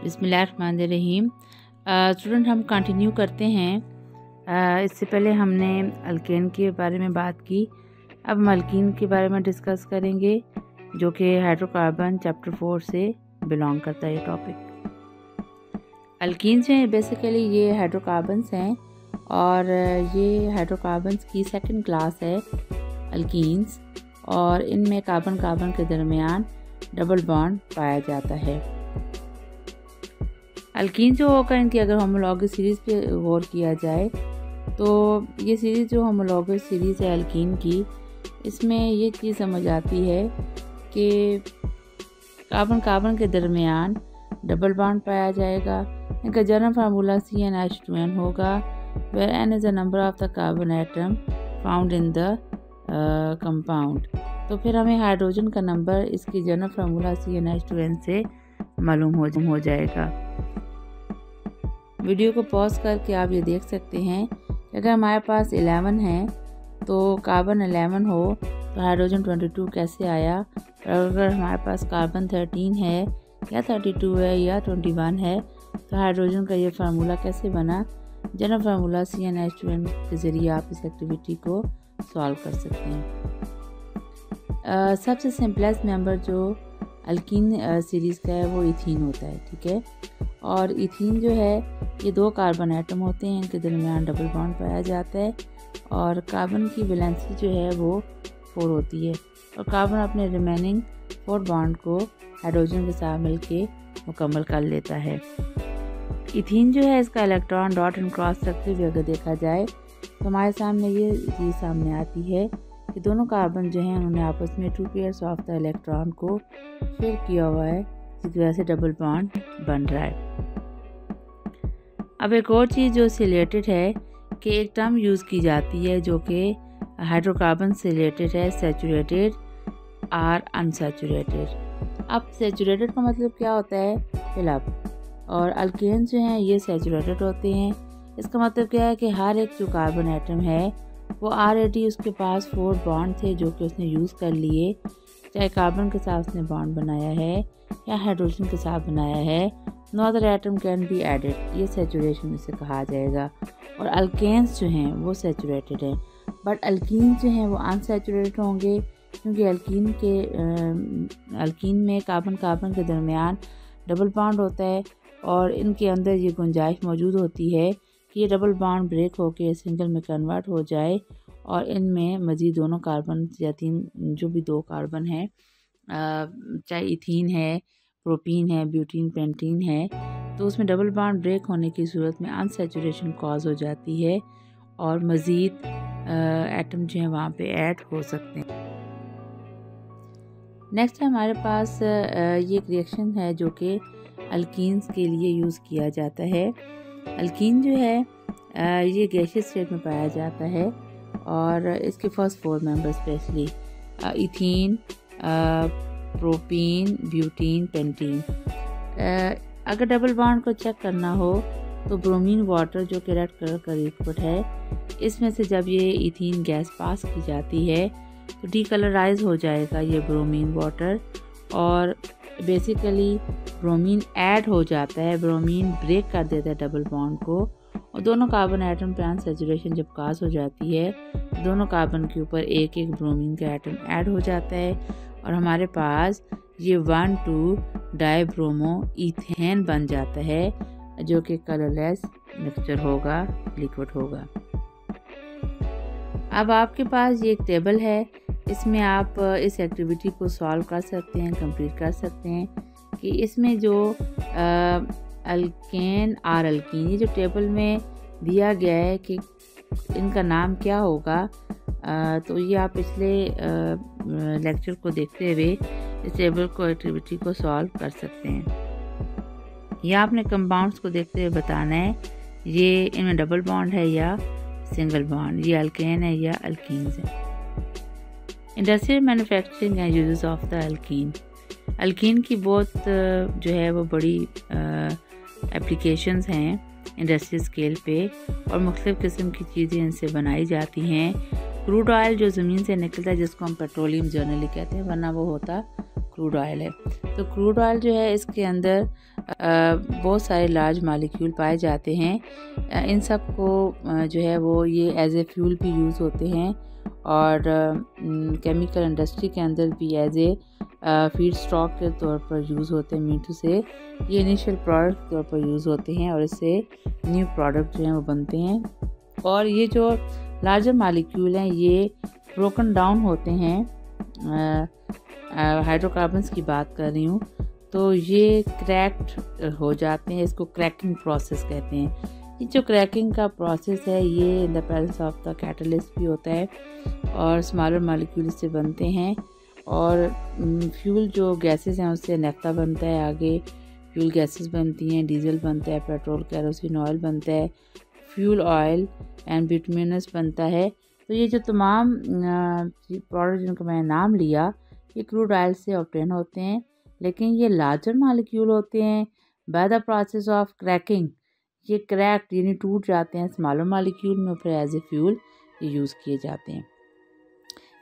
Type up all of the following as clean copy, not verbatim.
बिस्मिल्लाहिर्रहमानिर्रहीम। स्टूडेंट हम कंटिन्यू करते हैं। इससे पहले हमने अल्केन के बारे में बात की। अब हम अल्कीन के बारे में डिस्कस करेंगे, जो कि हाइड्रोकार्बन चैप्टर 4 से बिलोंग करता है ये टॉपिक। अल्कीन्स हैं बेसिकली ये हाइड्रोकार्बन्स हैं, और ये हाइड्रोकार्बन्स की सेकंड क्लास है अल्कीन्स, और इनमें कार्बन कार्बन के दरमियान डबल बॉन्ड पाया जाता है। अल्कीन जो होगा, इनकी अगर होमोलॉगस सीरीज़ पे गौर किया जाए तो ये सीरीज़ जो होमोलॉगस सीरीज़ है अल्कीन की, इसमें ये चीज़ समझ आती है कि कार्बन कार्बन के दरमियान डबल बॉन्ड पाया जाएगा। इनका जनरल फार्मूला CnH2n होगा, where n is the number of the carbon atom found in the compound। तो फिर हमें हाइड्रोजन का नंबर इसकी जनरल फार्मूला CnH2n से मालूम हो जाएगा। वीडियो को पॉज करके आप ये देख सकते हैं कि अगर हमारे पास 11 है तो कार्बन 11 हो तो हाइड्रोजन 22 कैसे आया, और अगर हमारे पास कार्बन 13 है या 32 है या 21 है तो हाइड्रोजन का ये फार्मूला कैसे बना। जनरल फार्मूला CnH2n के ज़रिए आप इस एक्टिविटी को सॉल्व कर सकते हैं। सबसे सिंपलेस्ट मेंबर जो अल्कीन सीरीज़ का है वो इथीन होता है, ठीक है। और इथीन जो है ये 2 कार्बन एटम होते हैं, इनके दरमियान डबल बॉन्ड पाया जाता है, और कार्बन की वैलेंसी जो है वो 4 होती है, और कार्बन अपने रिमेनिंग 4 बॉन्ड को हाइड्रोजन के साथ मिलके मुकम्मल कर लेता है। इथीन जो है इसका electron dot and cross structure भी अगर देखा जाए तो हमारे सामने ये चीज़ सामने आती है कि दोनों कार्बन जो हैं उन्होंने आपस में 2 पेयर्स ऑफ द इलेक्ट्रॉन को शेयर किया हुआ है, जिसकी वजह से डबल बॉन्ड बन रहा है। अब एक और चीज़ जो इससे रिलेटेड है कि एक टर्म यूज़ की जाती है जो कि हाइड्रोकार्बन से रिलेटेड है, सैचुरेटेड और अनसैचुरेटेड। अब सैचुरेटेड का मतलब क्या होता है, फिल अप, और अल्केन जो हैं ये सैचुरेटेड होते हैं। इसका मतलब क्या है कि हर एक जो कार्बन एटम है वो ऑलरेडी उसके पास 4 बॉन्ड थे जो कि उसने यूज़ कर लिए, चाहे कार्बन के साथ उसने बॉन्ड बनाया है या हाइड्रोजन के साथ बनाया है। No other atom can be added, ये सैचुरेशन इसे कहा जाएगा। और अल्केन्स जो हैं वो सैचुरेटेड हैं, बट अल्कीन्स जो हैं वो अनसैचुरेटेड होंगे, क्योंकि अल्कीन में कार्बन कार्बन के दरमियान डबल बॉन्ड होता है, और इनके अंदर ये गुंजाइश मौजूद होती है कि ये डबल बॉन्ड ब्रेक होकर सिंगल में कन्वर्ट हो जाए, और इनमें मज़ीद दोनों कार्बन या 3 जो भी 2 कार्बन हैं, चाहे इथीन है, प्रोपीन है, ब्यूटीन, पेंटीन है, तो उसमें डबल बॉन्ड ब्रेक होने की सूरत में अनसैचुरेशन कॉज हो जाती है, और मज़ीद एटम जो हैं वहाँ पे ऐड हो सकते हैं। नेक्स्ट हमारे पास ये एक रिएक्शन है जो कि अल्कीन्स के लिए यूज़ किया जाता है। अल्कीन जो है ये गैसियस स्टेट में पाया जाता है, और इसके first 4 member specially ethene, propene, butene, pentene. अगर डबल बॉन्ड को चेक करना हो तो ब्रोमीन वाटर जो कि रेड कलर का लिक्विड है, इसमें से जब ये इथीन गैस पास की जाती है तो डीकलराइज हो जाएगा ये ब्रोमीन वाटर, और बेसिकली ब्रोमीन ऐड हो जाता है, ब्रोमीन ब्रेक कर देता है डबल बॉन्ड को, और दोनों कार्बन एटम पे अनसैचुरेशन जब काज हो जाती है दोनों कार्बन के ऊपर एक एक ब्रोमीन का एटम ऐड हो जाता है, और हमारे पास ये 1,2 डाइब्रोमो इथेन बन जाता है, जो कि कलरलेस मिक्सचर होगा, लिक्विड होगा। अब आपके पास ये एक टेबल है, इसमें आप इस एक्टिविटी को सॉल्व कर सकते हैं, कंप्लीट कर सकते हैं कि इसमें जो अल्केन और अल्कीन, ये जो टेबल में दिया गया है कि इनका नाम क्या होगा, तो ये आप पिछले लेक्चर को देखते हुए इस टेबल को एक्टिविटी को सॉल्व कर सकते हैं। या आपने कंपाउंड्स को देखते हुए बताना है ये इनमें डबल बॉन्ड है या सिंगल बॉन्ड, ये अल्केन है या अल्कीन्स है। Industrial manufacturing and uses of the alkyne. Alkyne की बहुत जो है वो बड़ी एप्लीकेशंस हैं इंडस्ट्रियल स्केल पे, और मुख्तलिफ़ किस्म की चीज़ें इनसे बनाई जाती हैं। क्रूड ऑयल जो ज़मीन से निकलता है, जिसको हम पेट्रोलियम जनरली कहते हैं, वरना वो होता क्रूड ऑयल है। तो क्रूड ऑयल जो है इसके अंदर बहुत सारे लार्ज मालिक्यूल पाए जाते हैं। इन सब को जो है वो ये एज ए फ्यूल भी यूज़ होते हैं और केमिकल इंडस्ट्री के अंदर भी एज ए फीड स्टॉक के तौर पर यूज़ होते हैं। मीठू से ये इनिशियल प्रोडक्ट के तौर पर यूज़ होते हैं और इससे न्यू प्रोडक्ट जो हैं वो बनते हैं। और ये जो लार्जर मालिक्यूल हैं ये ब्रोकन डाउन होते हैं, हाइड्रोकार्बन्स की बात कर रही हूँ, तो ये क्रैक्ड हो जाते हैं। इसको क्रैकिंग प्रोसेस कहते हैं। ये जो क्रैकिंग का प्रोसेस है ये इन the presence of the catalyst भी होता है और स्मॉलर मालिक्यूल से बनते हैं। और फ्यूल जो गैसेस हैं उससे नेफ्था बनता है, आगे फ्यूल गैसेस बनती हैं, डीजल बनता है, पेट्रोल केरोसिन ऑयल बनता है, फ्यूल ऑयल एंड बिटुमिनस बनता है। तो ये जो तमाम प्रोडक्ट जिनका मैंने नाम लिया ये क्रूड ऑयल से ऑब्टेन होते हैं, लेकिन ये लार्जर मालिक्यूल होते हैं by the process of cracking. ये क्रैक्ड यानी टूट जाते हैं स्मॉलर मालिक्यूल में, फिर एज ए फ्यूल ये यूज़ किए जाते हैं।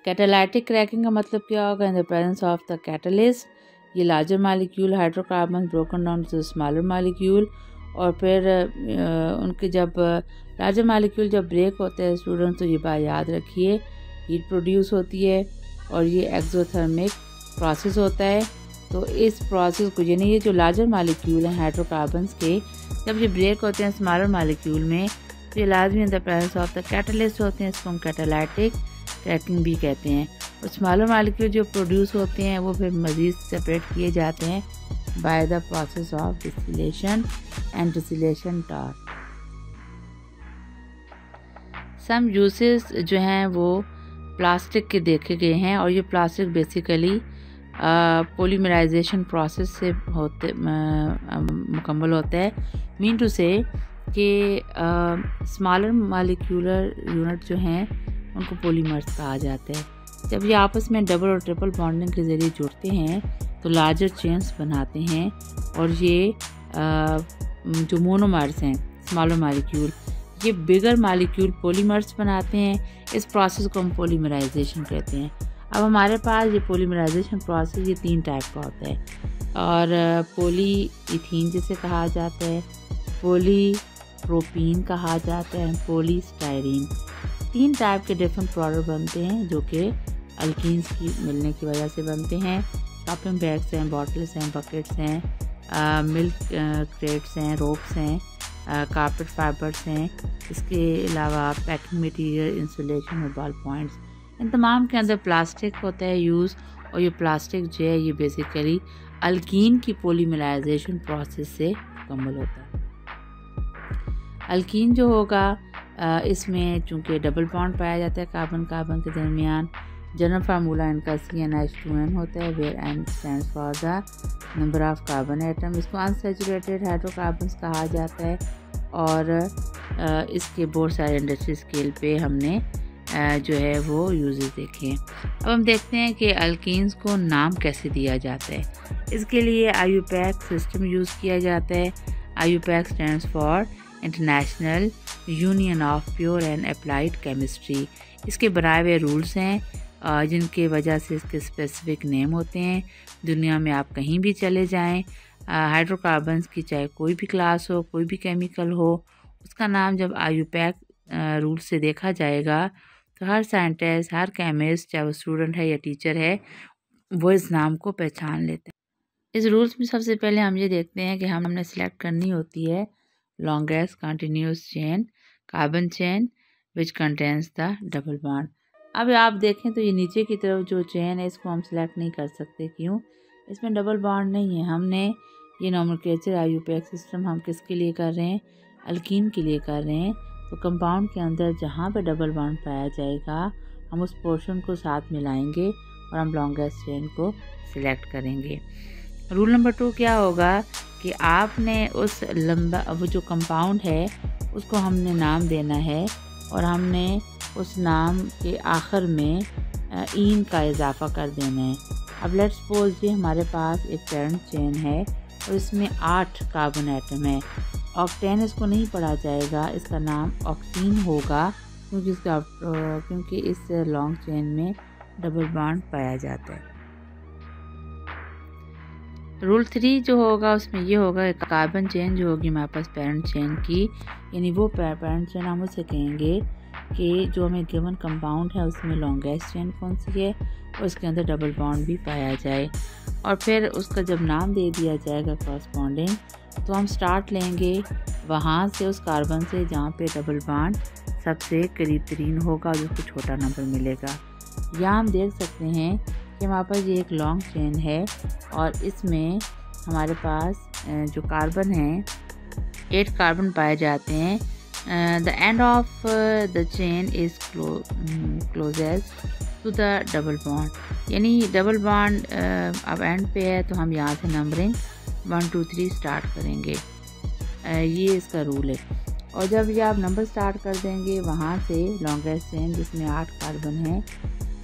कैटालाइटिक क्रैकिंग का मतलब क्या होगा? In the presence of the catalyst ये larger molecule hydrocarbon broken down to smaller molecule, और फिर उनके जब लार्जर मालिक्यूल जब ब्रेक होते हैं स्टूडेंट्स, तो ये बात याद रखिए हीट प्रोड्यूस होती है और ये एक्सोथर्मिक प्रोसेस होता है। तो इस प्रोसेस को यानी ये जो लार्जर मालिक्यूल हैं हाइड्रोकार्बन्स के, जब ये ब्रेक होते हैं स्मॉलर मालिक्यूल में तो ये लाजमी इन the presence of the catalyst होते हैं। इसको हम कैटालाइटिक क्रैकिंग भी कहते हैं। और स्मॉलर मालिक्यूल जो प्रोड्यूस होते हैं वो फिर मज़ीद सेपरेट किए जाते हैं by the process of distillation and distillation tar. Some uses जो हैं वो प्लास्टिक के देखे गए हैं और ये प्लास्टिक बेसिकली पॉलीमराइजेशन प्रोसेस से मुकम्मल होता है। मीन टू से कि स्मॉलर मालिक्यूलर यूनिट जो हैं उनको पॉलीमर्स कहा जाता है। जब ये आपस में डबल और ट्रिपल बॉन्डिंग के ज़रिए जुड़ते हैं तो लार्जर चेन्स बनाते हैं और ये जो मोनोमर्स हैं स्मॉलर मालिक्यूल ये बिगर मालिक्यूल पॉलीमर्स बनाते हैं। इस प्रोसेस को हम पॉलीमराइजेशन कहते हैं। अब हमारे पास ये पॉलीमराइजेशन प्रोसेस ये 3 टाइप का होता है और पॉली इथीन जिसे कहा जाता है, पॉली प्रोपीन कहा जाता है, पॉली स्टायरीन। 3 टाइप के डिफरेंट प्रोडक्ट बनते हैं जो कि अल्कीन्स की मिलने की वजह से बनते हैं। शॉपिंग बैग्स हैं, बॉटल्स हैं, बकेट्स हैं, मिल्क क्रेट्स हैं, रोप्स हैं, कारपेट फाइबर्स हैं, इसके अलावा पैकिंग मटेरियल, इंसुलेशन और बॉल पॉइंट्स। इन तमाम के अंदर प्लास्टिक होता है यूज़ और ये प्लास्टिक जो है ये बेसिकली अल्कीन की पॉलीमराइजेशन प्रोसेस से मुकम्मल होता है। अल्कीन जो होगा इसमें चूँकि डबल बॉन्ड पाया जाता है कार्बन कार्बन के दरमियान, जनरल फार्मूला इनका CnH2n होता है where n stands for the number of carbon atom. इसको अनसैचुरेटेड हाइड्रोकार्बन्स कहा जाता है और इसके बहुत सारे इंडस्ट्री स्केल पे हमने जो है वो यूजेस देखे हैं। अब हम देखते हैं कि अल्कीन्स को नाम कैसे दिया जाता है। इसके लिए IUPAC सिस्टम यूज़ किया जाता है। IUPAC stands for international union of pure and applied chemistry. इसके बनाए हुए रूल्स हैं जिनके वजह से इसके स्पेसिफिक नेम होते हैं। दुनिया में आप कहीं भी चले जाएं, हाइड्रोकार्बन्स की चाहे कोई भी क्लास हो, कोई भी केमिकल हो, उसका नाम जब IUPAC रूल से देखा जाएगा तो हर साइंटिस्ट, हर केमिस्ट, चाहे वो स्टूडेंट है या टीचर है, वो इस नाम को पहचान लेते हैं। इस रूल्स में सबसे पहले हम ये देखते हैं कि हमने सेलेक्ट करनी होती है longest continuous chain, carbon chain which contains the double bond. अब आप देखें तो ये नीचे की तरफ जो चेन है इसको हम सेलेक्ट नहीं कर सकते। क्यों? इसमें डबल बॉन्ड नहीं है। हमने ये नोमेनक्लेचर IUPAC सिस्टम हम किसके लिए कर रहे हैं? अल्कीन के लिए कर रहे हैं। तो कंपाउंड के अंदर जहाँ पे डबल बॉन्ड पाया जाएगा हम उस पोर्शन को साथ मिलाएंगे और हम लॉन्गेस्ट चेन को सिलेक्ट करेंगे। रूल नंबर 2 क्या होगा कि आपने उस लंबा वो जो कंपाउंड है उसको हमने नाम देना है और हमने उस नाम के आखिर में ईन का इजाफा कर देना है। अब लेट्स सपोज ये हमारे पास एक पेरेंट चेन है और इसमें 8 कार्बन एटम है। ऑक्टेन इसको नहीं पढ़ा जाएगा, इसका नाम ऑक्सीन होगा क्योंकि इस लॉन्ग चेन में डबल बॉन्ड पाया जाता है। रूल 3 जो होगा उसमें ये होगा, कार्बन चेन जो होगी हमारे पास पेरेंट चेन की, यानी वो पेरेंट चेन हम उसे कहेंगे कि जो हमें गिवन कंपाउंड है उसमें लॉन्गेस्ट चेन कौन सी है और उसके अंदर डबल बॉन्ड भी पाया जाए। और फिर उसका जब नाम दे दिया जाएगा कॉरस्पॉन्डिंग, तो हम स्टार्ट लेंगे वहाँ से, उस कार्बन से जहाँ पे डबल बॉन्ड सबसे करीब तरीन होगा और उसको छोटा नंबर मिलेगा। यहाँ हम देख सकते हैं कि हमारे पास ये एक लॉन्ग चेन है और इसमें हमारे पास जो कार्बन है 8 कार्बन पाए जाते हैं। The end of the chain is closest to the double bond, यानी डबल बॉन्ड अब एंड पे है तो हम यहाँ से नंबरिंग 1 2 3 स्टार्ट करेंगे। ये इसका रूल है। और जब ये आप नंबर स्टार्ट कर देंगे वहाँ से लॉन्गेस्ट चेन जिसमें 8 कार्बन है,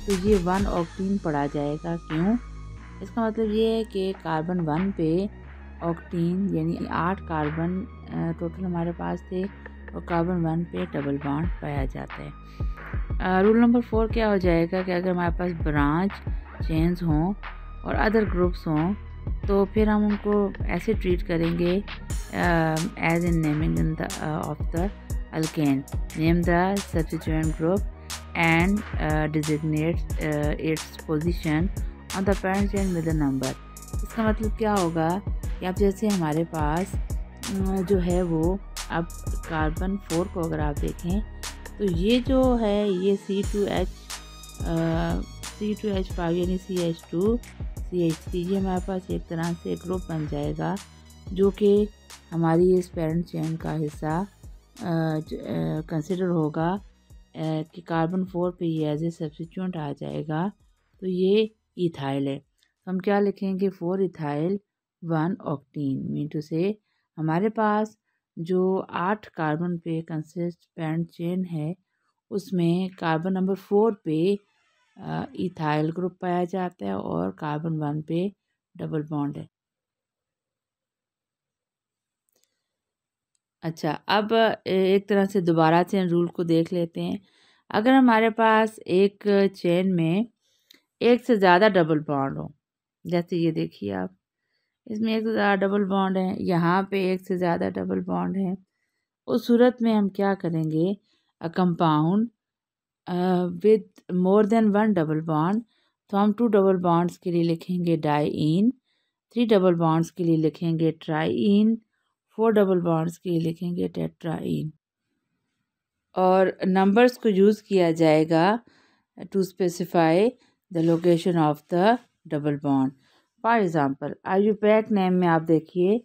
तो ये 1 ऑक्टीन पढ़ा जाएगा। क्यों? इसका मतलब ये है कि कार्बन 1 पे ऑक्टीन यानी 8 कार्बन टोटल हमारे पास थे और कार्बन 1 पे डबल बॉन्ड पाया जाता है। रूल नंबर 4 क्या हो जाएगा कि अगर हमारे पास ब्रांच चेन्स हों और अदर ग्रुप्स हों तो फिर हम उनको ऐसे ट्रीट करेंगे as in naming in the of the alkane, name the substituent group and designate its position on the parent chain with a number। इसका मतलब क्या होगा कि अब जैसे हमारे पास जो है वो अब कार्बन 4 को अगर आप देखें तो ये जो है ये C2H5 यानी CH2 CH3, ये हमारे पास एक तरह से ग्रुप बन जाएगा जो कि हमारी इस पेरेंट चेन का हिस्सा कंसिडर होगा कि कार्बन 4 पे ये एज ए सब्स्टिट्यूएंट आ जाएगा। तो ये इथाइल है, तो हम क्या लिखेंगे 4 इथाइल 1 ऑक्टीन, मीन टू से हमारे पास जो 8 कार्बन पे कंसिस्ट पेरेंट चेन है उसमें कार्बन नंबर 4 पे इथाइल ग्रुप पाया जाता है और कार्बन 1 पे डबल बॉन्ड है। अच्छा, अब एक तरह से दोबारा से रूल को देख लेते हैं। अगर हमारे पास एक चेन में एक से ज़्यादा डबल बॉन्ड हो, जैसे ये देखिए आप, इसमें एक से ज़्यादा डबल बॉन्ड है, यहाँ पे एक से ज़्यादा डबल बॉन्ड है, उस सूरत में हम क्या करेंगे, a compound with more than 1 double bond, तो हम 2 डबल बॉन्ड्स के लिए लिखेंगे डाईइन, 3 डबल बॉन्ड्स के लिए लिखेंगे ट्राईइन, 4 डबल बॉन्ड्स के लिए लिखेंगे टेट्राइन। और नंबर्स को यूज़ किया जाएगा to specify the location of the double bond. For example IUPAC name में आप देखिए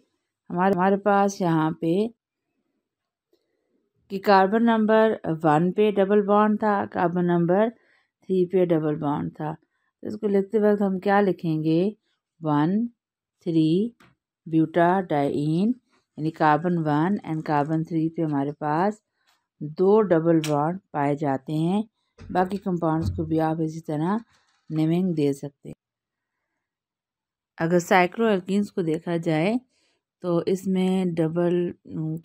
हमारे पास यहाँ पे कि कार्बन नंबर 1 पे डबल बॉन्ड था, कार्बन नंबर 3 पे डबल बॉन्ड था। तो इसको लिखते वक्त हम क्या लिखेंगे 1 3 ब्यूटाडाइन, यानी कार्बन 1 एंड कार्बन 3 पे हमारे पास 2 डबल बॉन्ड पाए जाते हैं। बाकी कंपाउंड्स को भी आप इसी तरह नेमिंग दे सकते हैं। अगर साइक्लोएल्कीन्स को देखा जाए तो इसमें डबल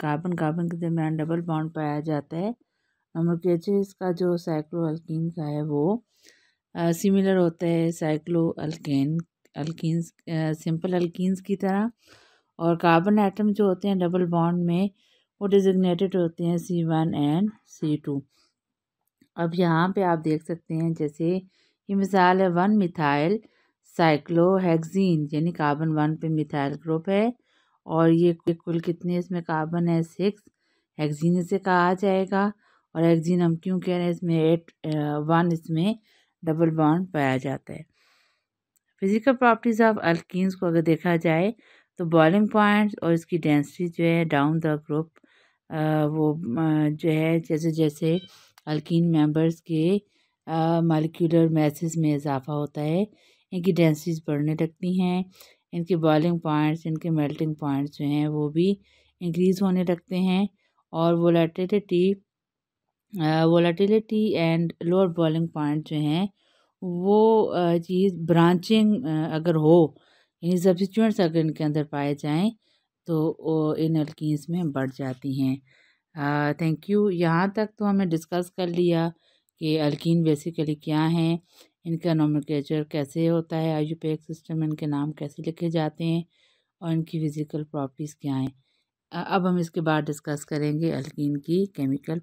कार्बन कार्बन के दरमियान डबल बॉन्ड पाया जाता है। नंबर के इसका जो साइक्लोएल्कीन का है वो सिमिलर होता है अल्कीन्स सिंपल अल्कीन्स की तरह, और कार्बन एटम जो होते हैं डबल बॉन्ड में वो डिजिग्नेटेड होते हैं C1 एंड C2। अब यहाँ पे आप देख सकते हैं जैसे ये मिसाल है 1 मिथाइल साइक्लोहेक्सीन, यानी कार्बन 1 पे मिथाइल ग्रुप है और ये कुल कितने इसमें कार्बन है 6, हेक्सीन इसे कहा जाएगा। और हेक्सीन हम क्यों कह रहे हैं, इसमें 1 इसमें डबल बॉन्ड पाया जाता है। फिजिकल प्रॉपर्टीज़ ऑफ अल्कीन्स को अगर देखा जाए तो बॉइलिंग पॉइंट्स और इसकी डेंसिटी जो है डाउन द ग्रुप वो जो है जैसे जैसे अल्कीन मेंबर्स के मॉलिक्यूलर मैसेज में इजाफा होता है इनकी डेंसिटीज बढ़ने लगती हैं, इनके बॉइलिंग पॉइंट्स इनके मेल्टिंग पॉइंट्स जो हैं वो भी इंक्रीज़ होने लगते हैं और volatility and lower boiling point जो हैं वो चीज़ ब्रांचिंग अगर हो, यानी सब्स्टिट्यूएंट्स अगर इनके अंदर पाए जाएं तो इन अल्कीन्स में बढ़ जाती हैं। Thank you. यहाँ तक तो हमने डिस्कस कर लिया कि अल्कीन बेसिकली क्या हैं इनका नोमेनक्लेचर कैसे होता है, आइयूपीएक सिस्टम में इनके नाम कैसे लिखे जाते हैं और इनकी फिज़िकल प्रॉपर्टीज़ क्या हैं। अब हम इसके बाद डिस्कस करेंगे अल्कीन की केमिकल